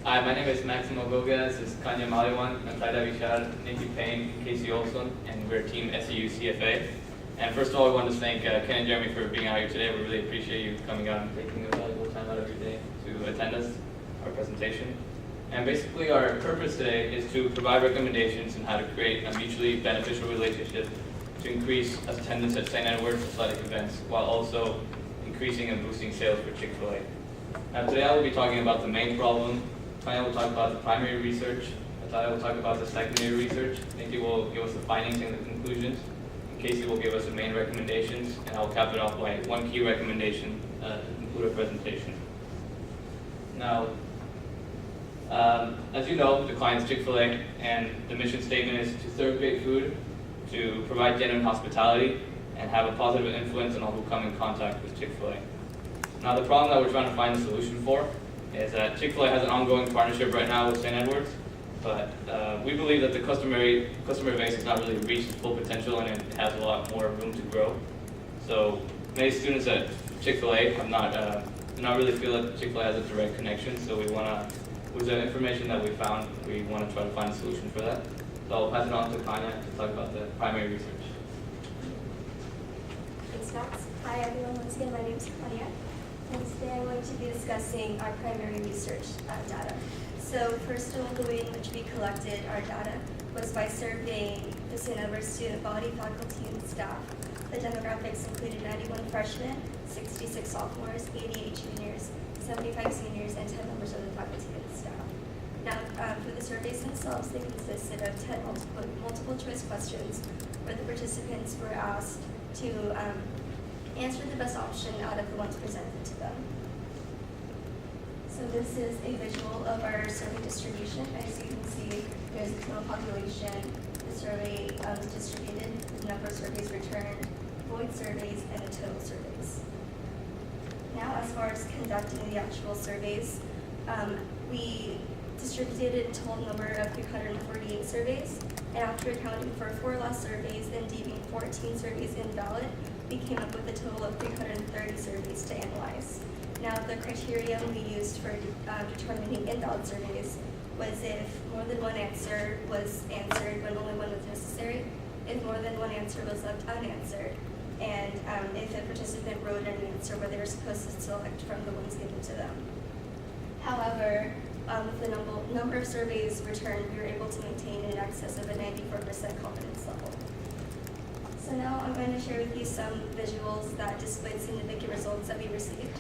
Hi, my name is Maximo Goga. This is Kanya Maliwan, Natada Vishal, Nikki Payne, Casey Olson, and we're Team SEU CFA. And first of all, I want to thank Ken and Jeremy for being out here today. We really appreciate you coming out and taking a valuable time out of your day to attend us, our presentation. And basically our purpose today is to provide recommendations on how to create a mutually beneficial relationship to increase attendance at St. Edward's athletic events while also increasing and boosting sales for Chick-fil-A. Now today I will be talking about the main problem. Tanya will talk about the primary research. Natalia will talk about the secondary research. Nikki will give us the findings and the conclusions. And Casey will give us the main recommendations, and I'll cap it off by one key recommendation to conclude our presentation. Now, as you know, the client's Chick-fil-A, and the mission statement is to serve great food, to provide genuine hospitality, and have a positive influence on all who come in contact with Chick-fil-A. Now, the problem that we're trying to find a solution for is that Chick-fil-A has an ongoing partnership right now with St. Edward's, but we believe that the customer base has not really reached its full potential and it has a lot more room to grow. So many students at Chick-fil-A do not really feel that Chick-fil-A has a direct connection, so we want to, with the information that we found, we want to try to find a solution for that. So I'll pass it on to Kanya to talk about the primary research. Thanks, Max. Hi everyone, once again my name is Kanya. And today I'm going to be discussing our primary research data. So first of all, the way in which we collected our data was by surveying the St. Edward's student body, faculty, and staff. The demographics included 91 freshmen, 66 sophomores, 88 juniors, 75 seniors, and 10 members of the faculty and staff. Now, for the surveys themselves, they consisted of 10 multiple choice questions where the participants were asked to answer the best option out of the ones presented to them. So this is a visual of our survey distribution. As you can see, there's the total population, the survey distributed, the number of surveys returned, void surveys, and the total surveys. Now, as far as conducting the actual surveys, we distributed a total number of 348 surveys, and after accounting for 4 lost surveys and deeming 14 surveys invalid, we came up with a total of 330 surveys to analyze. Now, the criteria we used for determining invalid surveys was if more than one answer was answered when only one was necessary, if more than one answer was left unanswered, and if a participant wrote an answer where they were supposed to select from the ones given to them. However, with the number of surveys returned, we were able to maintain in excess of a 94% confidence level. So now I'm going to share with you some visuals that displayed significant results that we received.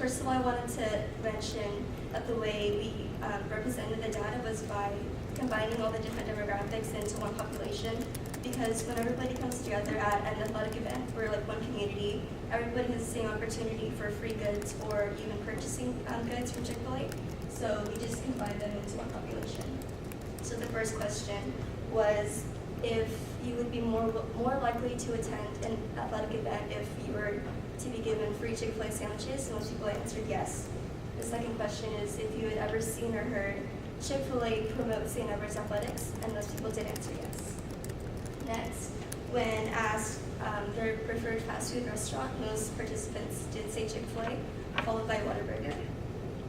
First of all, I wanted to mention that the way we represented the data was by combining all the different demographics into one population, because when everybody comes together at an athletic event, we're like one community, everybody has the same opportunity for free goods or even purchasing goods from Chick-fil-A, so we just combined them into one population. So the first question was if you would be more likely to attend an athletic event if you were to be given free Chick-fil-A sandwiches, and most people answered yes. The second question is if you had ever seen or heard Chick-fil-A promote St. Edward's athletics, and most people did answer yes. Next, when asked their preferred fast food restaurant, most participants did say Chick-fil-A, followed by Whataburger.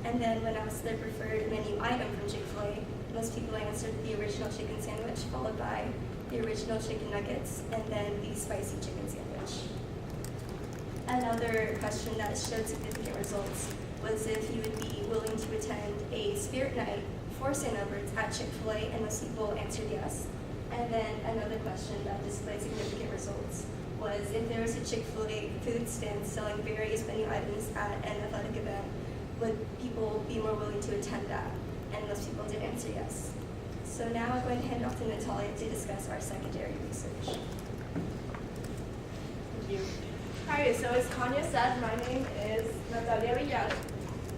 And then when asked their preferred menu item from Chick-fil-A, most people answered the original chicken sandwich, followed by the original chicken nuggets, and then the spicy chicken sandwich. Another question that showed significant results was if you would be willing to attend a spirit night for St. Edward's at Chick-fil-A, and most people answered yes. And then another question that displayed significant results was if there was a Chick-fil-A food stand selling various menu items at an athletic event, would people be more willing to attend that? And most people did answer yes. So now I'm going to hand it off to Natalia to discuss our secondary research. Thank you. Hi, so as Kanya said, my name is Natalia Villar,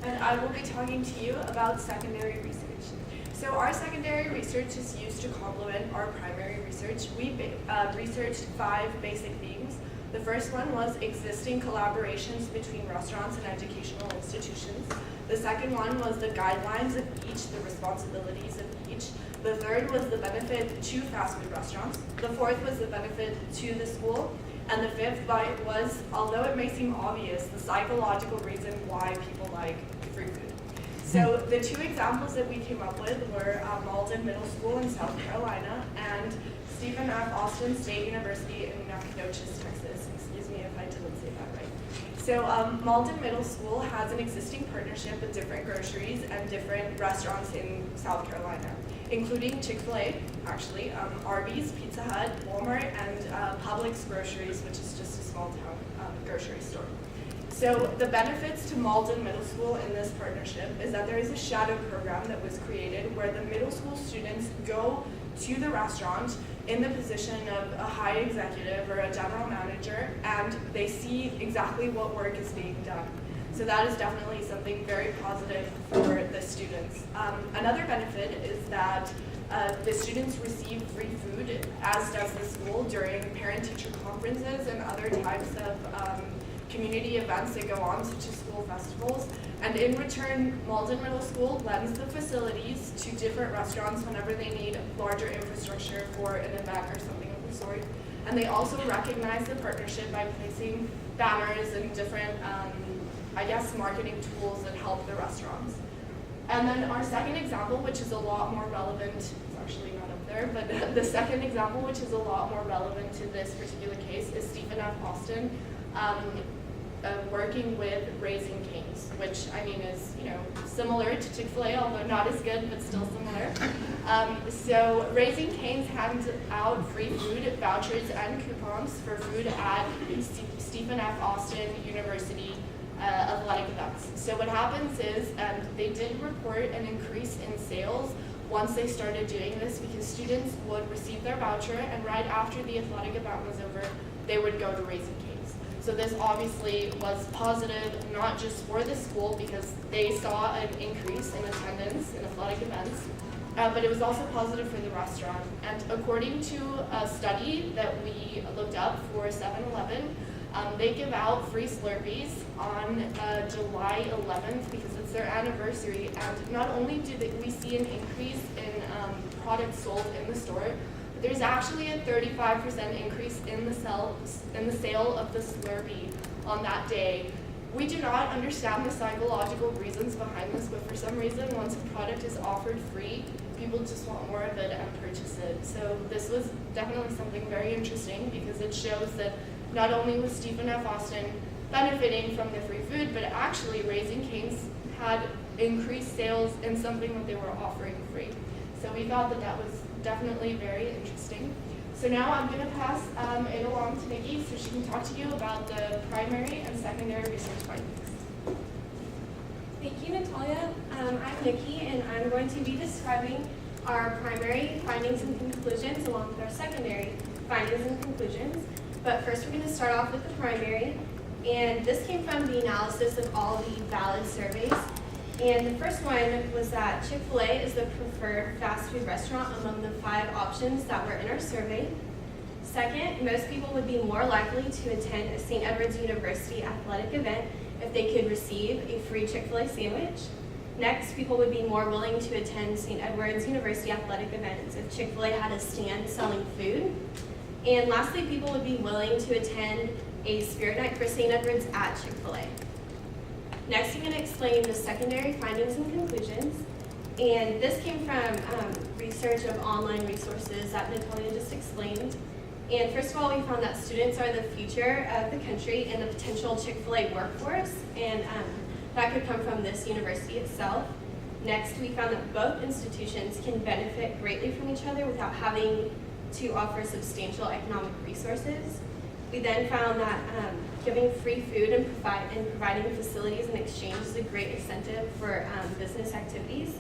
and I will be talking to you about secondary research. So our secondary research is used to complement our primary research. We researched 5 basic themes. The first one was existing collaborations between restaurants and educational institutions. The second one was the guidelines of each, the responsibilities of each. The third was the benefit to fast food restaurants. The fourth was the benefit to the school. And the fifth was, although it may seem obvious, the psychological reason why people like free food. So the two examples that we came up with were Malden Middle School in South Carolina and Stephen F. Austin State University in Nacogdoches, Texas. Excuse me if I didn't say that right. So Malden Middle School has an existing partnership with different groceries and different restaurants in South Carolina, including Chick-fil-A, actually, Arby's, Pizza Hut, Walmart, and Publix Groceries, which is just a small town grocery store. So the benefits to Malden Middle School in this partnership is that there is a shadow program that was created where the middle school students go to the restaurant in the position of a high executive or a general manager, and they see exactly what work is being done. So that is definitely something very positive for the students. Another benefit is that the students receive free food, as does the school, during parent-teacher conferences and other types of community events that go on, such as school festivals. And in return, Malden Middle School lends the facilities to different restaurants whenever they need larger infrastructure for an event or something of the sort. And they also recognize the partnership by placing banners and different, marketing tools that help the restaurants. And then our second example, which is a lot more relevant, it's actually not up there, but the second example, which is a lot more relevant to this particular case, is Stephen F. Austin working with Raising Cane's, which I mean is similar to Chick-fil-A, although not as good, but still similar. So Raising Cane's hands out free food vouchers and coupons for food at Stephen F. Austin University athletic events. So what happens is they did report an increase in sales once they started doing this, because students would receive their voucher and right after the athletic event was over, they would go to Raising Cane's. So this obviously was positive, not just for the school because they saw an increase in attendance in athletic events, but it was also positive for the restaurant. And according to a study that we looked up for 7-Eleven, they give out free Slurpees on July 11th because it's their anniversary. And not only do we see an increase in products sold in the store, but there's actually a 35% increase in the sale of the Slurpee on that day. We do not understand the psychological reasons behind this, but for some reason, once a product is offered free, people just want more of it and purchase it. So this was definitely something very interesting because it shows that not only was Stephen F. Austin benefiting from the free food, but actually Raising Cane's had increased sales in something that they were offering free. So we thought that that was definitely very interesting. So now I'm going to pass it along to Nikki so she can talk to you about the primary and secondary research findings. Thank you, Natalia. I'm Nikki, and I'm going to be describing our primary findings and conclusions along with our secondary findings and conclusions. But first we're going to start off with the primary, and this came from the analysis of all the valid surveys. And the first one was that Chick-fil-A is the preferred fast food restaurant among the 5 options that were in our survey. Second, most people would be more likely to attend a St. Edward's University athletic event if they could receive a free Chick-fil-A sandwich. Next, people would be more willing to attend St. Edward's University athletic events if Chick-fil-A had a stand selling food. And lastly, people would be willing to attend a spirit night for St. Edward's at Chick-fil-A. Next, I'm going to explain the secondary findings and conclusions. And this came from research of online resources that Natalia just explained. And first of all, we found that students are the future of the country and the potential Chick-fil-A workforce. And that could come from this university itself. Next, we found that both institutions can benefit greatly from each other without having to offer substantial economic resources. We then found that giving free food and providing facilities in exchange is a great incentive for business activities.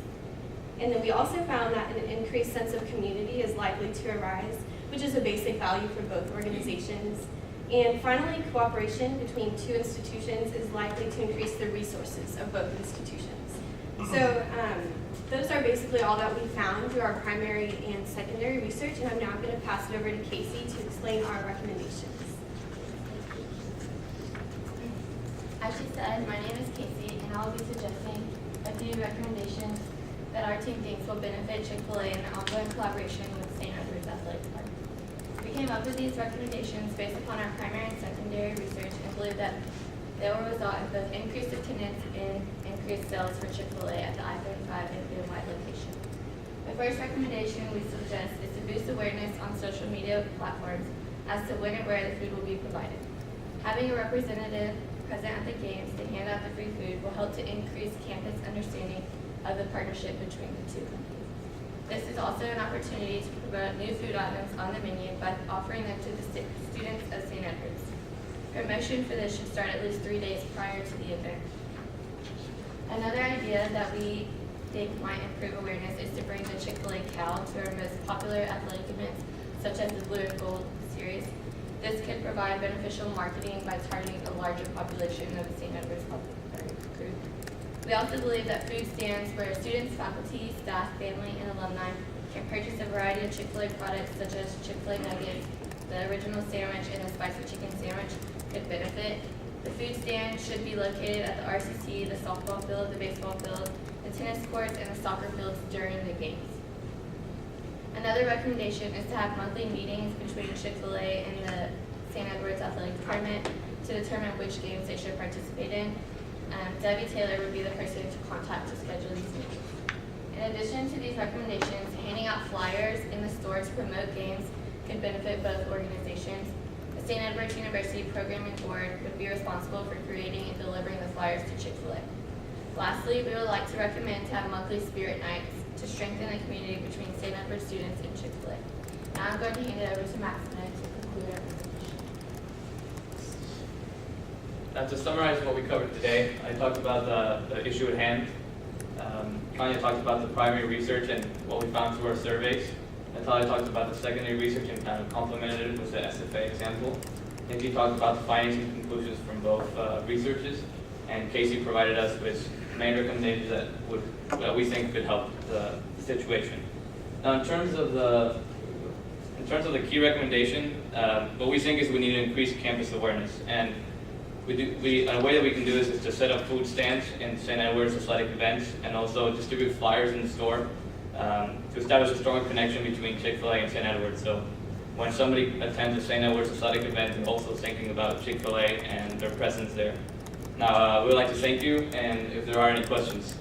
And then we also found that an increased sense of community is likely to arise, which is a basic value for both organizations. And finally, cooperation between 2 institutions is likely to increase the resources of both institutions. So those are basically all that we found through our primary and secondary research, and I'm now going to pass it over to Casey to explain our recommendations. As she said, my name is Casey, and I'll be suggesting a few recommendations that our team thinks will benefit Chick-fil-A in the ongoing collaboration with St. Edward's Athletic Department. We came up with these recommendations based upon our primary and secondary research and believe that They will result in both increased attendance and increased sales for Chick-fil-A at the I-35 and Greenwide location. The first recommendation we suggest is to boost awareness on social media platforms as to when and where the food will be provided. Having a representative present at the games to hand out the free food will help to increase campus understanding of the partnership between the two companies. This is also an opportunity to promote new food items on the menu by offering them to the students of St. Edward's. Promotion for this should start at least 3 days prior to the event. Another idea that we think might improve awareness is to bring the Chick-fil-A Cal to our most popular athletic events, such as the Blue and Gold Series. This could provide beneficial marketing by targeting a larger population of the St. Edward's group. We also believe that food stands where students, faculty, staff, family, and alumni can purchase a variety of Chick-fil-A products such as Chick-fil-A nuggets, the original sandwich, and the spicy chicken sandwich could benefit. The food stand should be located at the RCC, the softball field, the baseball field, the tennis courts, and the soccer fields during the games. Another recommendation is to have monthly meetings between Chick-fil-A and the St. Edward's Athletic Department to determine which games they should participate in. Debbie Taylor would be the person to contact to schedule these meetings. In addition to these recommendations, handing out flyers in the store to promote games could benefit both organizations. The St. Edward's University Programming Board would be responsible for creating and delivering the flyers to Chick-fil-A. Lastly, we would like to recommend to have monthly spirit nights to strengthen the community between St. Edward students and Chick-fil-A. Now I'm going to hand it over to Maxima to conclude our presentation. To summarize what we covered today, I talked about the issue at hand. Kanya talked about the primary research and what we found through our surveys. Natalia talked about the secondary research and kind of complemented it with the SFA example. Nikki talked about the findings and conclusions from both researches, and Casey provided us with main recommendations that we think could help the situation. Now, in terms of the key recommendation, what we think is we need to increase campus awareness, and a way that we can do this is to set up food stands in St. Edward's athletic events, and also distribute flyers in the store to establish a stronger connection between Chick-fil-A and St. Edward's. So when somebody attends a St. Edward's athletic event, they're also thinking about Chick-fil-A and their presence there. Now, we would like to thank you, and if there are any questions.